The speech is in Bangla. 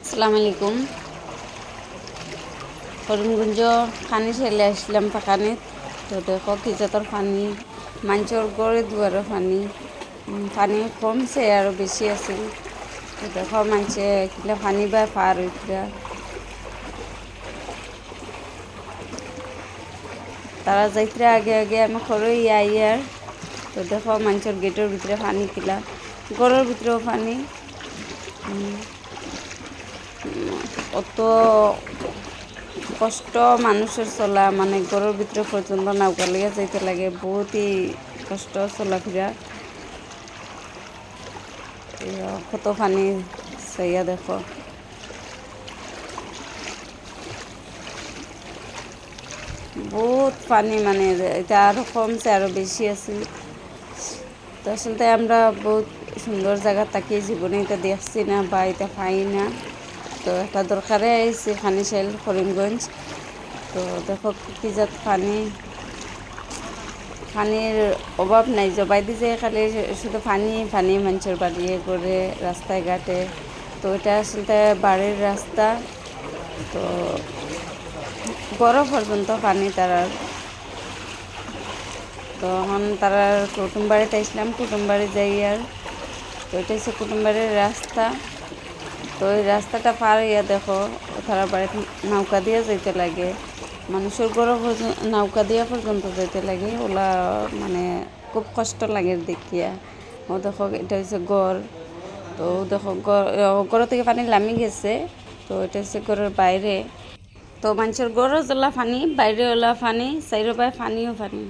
আসসালামু আলাইকুম। করিমগঞ্জ পানি ছেলে আসলাম পাকানে। তো দেখো কি জাতর পানি, মানুষের গড়ে দুয়ারে পানি। পানি কমছে আরও বেশি আছিল। তো দেখো মানুষে কিলা পানি বা পার হইতরা, তারা যাইতরা আগে আগে আমি খরই ইয়ার। তো দেখো মানুষের গেটের ভিতরে পানি কিলা, গড়ের ভিতরেও পানি। অত কষ্ট মানুষের চলা, মানে ঘরের ভিতরে পর্যন্ত নৌকা লেগে যাইতে লাগে, বহুতই কষ্ট চলাফেরা। কত পানি চাইয়া দেখো, বহুত পানি, মানে এটা আরও কমছে, আরও বেশি আছে। তো আসলে আমরা বহুত সুন্দর জায়গা থাকি, জীবনে এটা দেখছি না বা এটা পাই না। তো একটা দরকারে আইছি ফানিশাইল করিমগঞ্জ। তো দেখো কি জাত পানি, পানির অভাব নাই, জবাই দিয়ে যায় খালি শুধু পানি পানি মানুষের বাড়িয়ে করে রাস্তায় ঘাটে। তো এটা আসলে বাড়ির রাস্তা, তো বড় পর্যন্ত পানি তারার। তো এখন তারার কুটুম বাড়িতে আসলাম, কুটুম বাড়ি যাই আর। তো এটা হচ্ছে কুটুম বাড়ির রাস্তা। তো ওই রাস্তাটা পার হইয়া দেখো তারা বাড়িতে নৌকা দিয়ে যেতে লাগে, মানুষের গড় নৌকা দিয়া পর্যন্ত যেতে লাগে। ওলা মানে খুব কষ্ট লাগে দেখিয়া। ও দেখো এটা হচ্ছে গড়। তো দেখো গড় থেকে পানি নামি গেছে। তো এটা হচ্ছে গড়ের বাইরে। তো মানুষের গড়ও জ্বলা পানি, বাইরে ওলা পানি, চাইরো পায় পানিও পানি।